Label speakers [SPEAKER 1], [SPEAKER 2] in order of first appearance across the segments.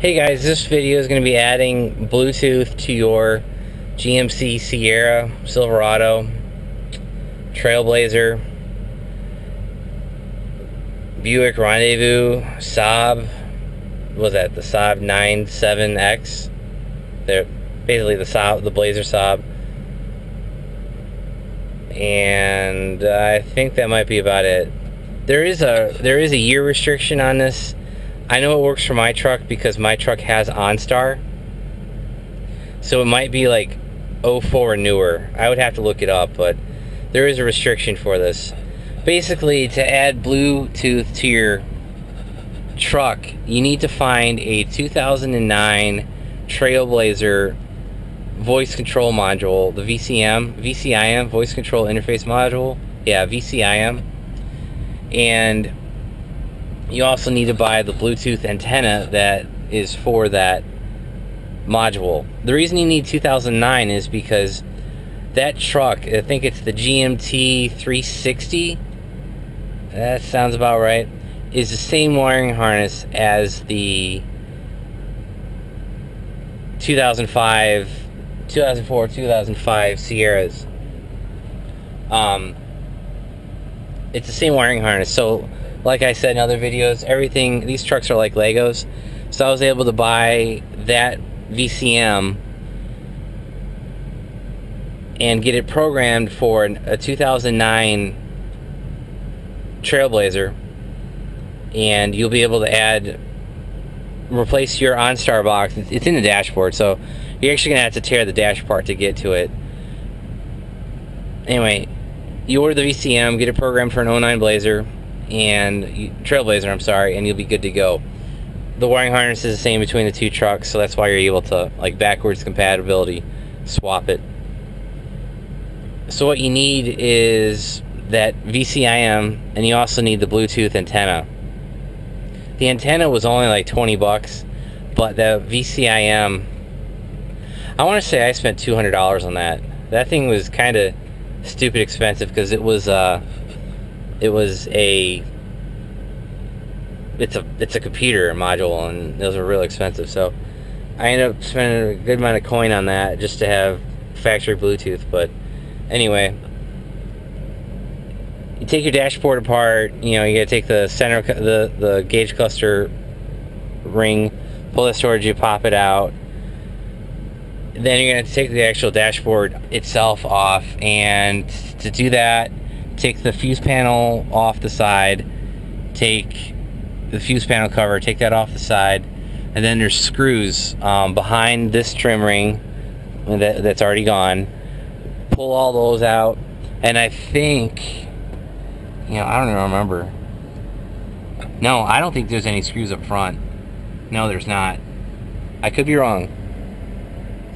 [SPEAKER 1] Hey guys, this video is going to be adding Bluetooth to your GMC Sierra, Silverado, Trailblazer, Buick Rendezvous, Saab. What was that? The Saab 97X. They're basically the Saab, the Blazer Saab. And I think that might be about it. There is a year restriction on this. I know it works for my truck because my truck has OnStar. So it might be like 04 or newer. I would have to look it up, but there is a restriction for this. Basically, to add Bluetooth to your truck, you need to find a 2009 Trailblazer voice control module, the VCIM, voice control interface module. Yeah, VCIM. And you also need to buy the Bluetooth antenna that is for that module. The reason you need 2009 is because that truck, I think it's the GMT 360, that sounds about right, is the same wiring harness as the 2004, 2005 Sierras. It's the same wiring harness. So like I said in other videos, these trucks are like Legos. So I was able to buy that VCM and get it programmed for a 2009 Trailblazer, and you'll be able to replace your OnStar box. It's in the dashboard, so you're actually gonna have to tear the dash apart to get to it. Anyway, you order the VCM, get it programmed for an 09 Blazer Trailblazer, I'm sorry, and you'll be good to go. The wiring harness is the same between the two trucks, so that's why you're able to, like, backwards compatibility, swap it. So what you need is that VCIM, and you also need the Bluetooth antenna. The antenna was only like 20 bucks, but the VCIM, I want to say I spent $200 on that. That thing was kind of stupid expensive because it's a computer module, and those are real expensive. So I ended up spending a good amount of coin on that just to have factory Bluetooth. But anyway, you take your dashboard apart. You gotta take the center, the gauge cluster ring, pull the storage, you pop it out. Then you're gonna take the actual dashboard itself off, and to do that, take the fuse panel off the side, take the fuse panel cover, take that off the side, and then there's screws behind this trim ring that's already gone. Pull all those out, and I think, I don't even remember. No, I don't think there's any screws up front. No, there's not. I could be wrong,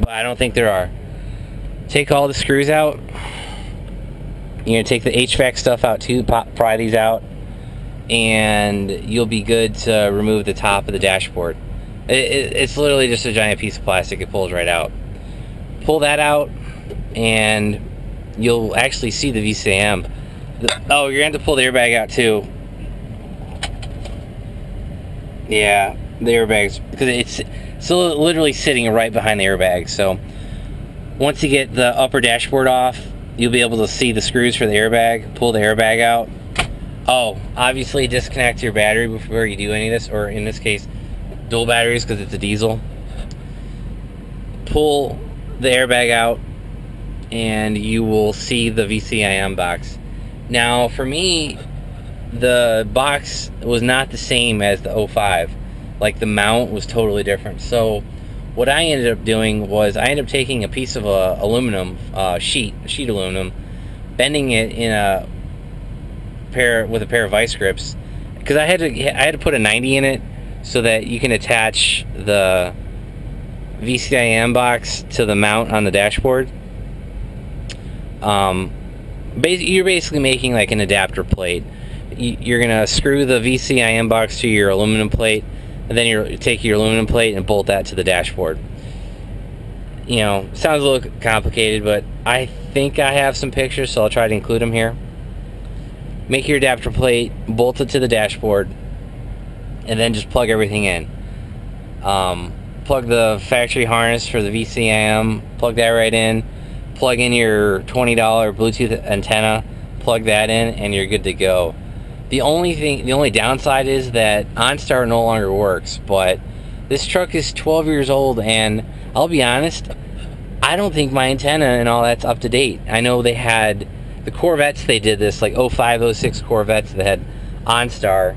[SPEAKER 1] but I don't think there are. Take all the screws out. You're going to take the HVAC stuff out too, pry these out, and you'll be good to remove the top of the dashboard. It's literally just a giant piece of plastic. It pulls right out. Pull that out, and you'll actually see the VCM. Oh, you're going to have to pull the airbag out too. Yeah, the airbags, because it's literally sitting right behind the airbag. So once you get the upper dashboard off, you'll be able to see the screws for the airbag. Pull the airbag out. Oh, obviously disconnect your battery before you do any of this, or in this case, dual batteries because it's a diesel. Pull the airbag out, and you will see the VCIM box. Now, for me, the box was not the same as the 05. Like, the mount was totally different. So what I ended up doing was I ended up taking a piece of aluminum sheet aluminum, bending it in with a pair of vice grips, because I had to put a 90 in it so that you can attach the VCIM box to the mount on the dashboard. You're basically making like an adapter plate. You're gonna screw the VCIM box to your aluminum plate, and then you take your aluminum plate and bolt that to the dashboard. Sounds a little complicated, but I think I have some pictures, so I'll try to include them here. Make your adapter plate, bolt it to the dashboard, and then just plug everything in. Plug the factory harness for the VCIM, plug that right in, plug in your $20 Bluetooth antenna, plug that in, and you're good to go. The only downside is that OnStar no longer works, but this truck is 12 years old, and I'll be honest, I don't think my antenna and all that's up to date. I know they had the Corvettes, they did this, like 05, 06 Corvettes that had OnStar.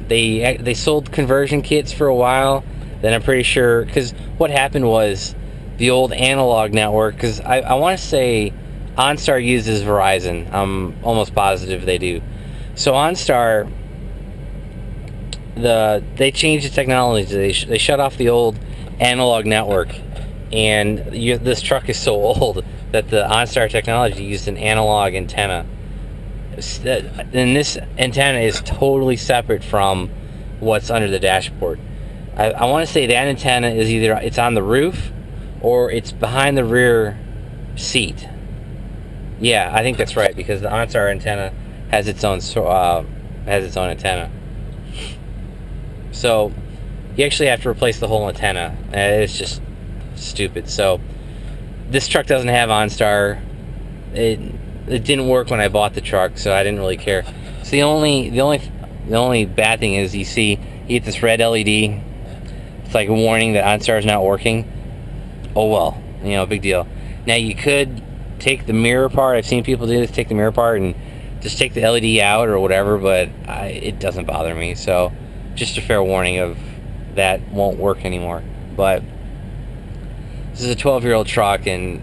[SPEAKER 1] They sold conversion kits for a while, then I'm pretty sure, because what happened was the old analog network, because I want to say OnStar uses Verizon. I'm almost positive they do. So OnStar, they changed the technology. They shut off the old analog network, and this truck is so old that the OnStar technology used an analog antenna. And this antenna is totally separate from what's under the dashboard. I want to say that antenna is either it's on the roof or it's behind the rear seat. Yeah, I think that's right, because the OnStar antenna has its own antenna. So you actually have to replace the whole antenna. It's just stupid. So this truck doesn't have OnStar. It didn't work when I bought the truck, so I didn't really care. So the only bad thing is you get this red LED. It's like a warning that OnStar is not working. Oh well, big deal. Now you could take the mirror apart. I've seen people do this, take the mirror apart and just take the LED out or whatever, but it doesn't bother me. So just a fair warning of that won't work anymore. But this is a 12-year-old truck and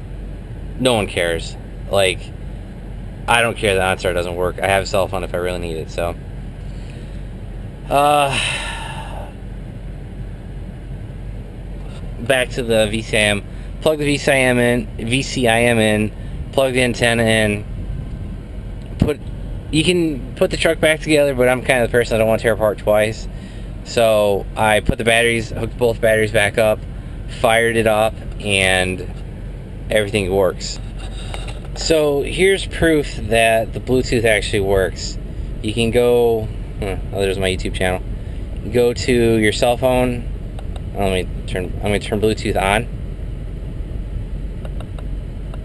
[SPEAKER 1] no one cares. Like, I don't care that OnStar doesn't work. I have a cell phone if I really need it. So back to the VCIM. Plug the VCIM in, plug the antenna in. You can put the truck back together, but I'm kind of the person that don't want to tear apart twice. So I put the batteries, hooked both batteries back up, fired it up, and everything works. So here's proof that the Bluetooth actually works. You can go, there's my YouTube channel. You go to your cell phone. I'm going to turn Bluetooth on.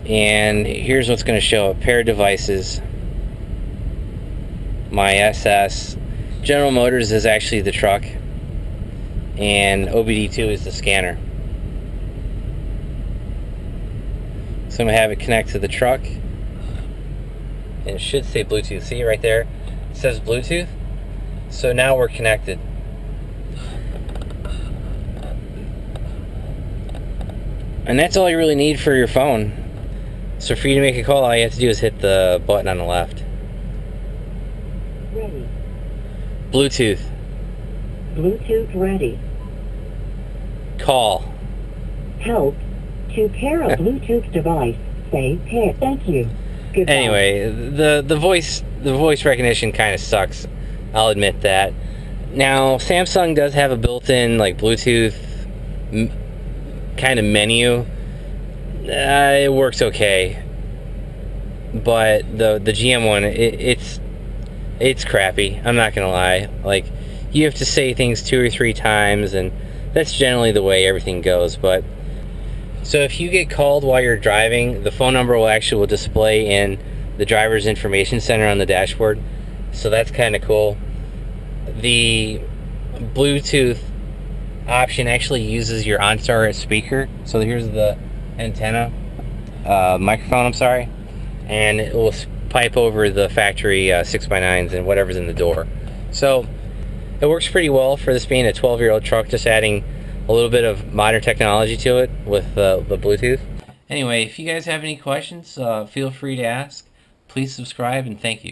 [SPEAKER 1] And here's what's going to show up. Pair of devices. My SS. General Motors is actually the truck. And OBD2 is the scanner. So I'm going to have it connect to the truck. And it should say Bluetooth. See right there? It says Bluetooth. So now we're connected. And that's all you really need for your phone. So for you to make a call, all you have to do is hit the button on the left.
[SPEAKER 2] Ready.
[SPEAKER 1] Bluetooth.
[SPEAKER 2] Bluetooth ready.
[SPEAKER 1] Call.
[SPEAKER 2] Help. To pair a Bluetooth device, say pair. Thank you. Goodbye.
[SPEAKER 1] Anyway, the voice recognition kind of sucks. I'll admit that. Now, Samsung does have a built-in like Bluetooth kind of menu. It works okay, but the GM one, it's crappy. I'm not gonna lie. Like, you have to say things 2 or 3 times, and that's generally the way everything goes. But so if you get called while you're driving, the phone number will display in the driver's information center on the dashboard. So that's kind of cool. The Bluetooth option actually uses your OnStar speaker. So here's the antenna, microphone, I'm sorry, and it will pipe over the factory 6x9s and whatever's in the door. So it works pretty well for this being a 12-year-old truck, just adding a little bit of modern technology to it with the Bluetooth. Anyway, if you guys have any questions, feel free to ask. Please subscribe, and thank you.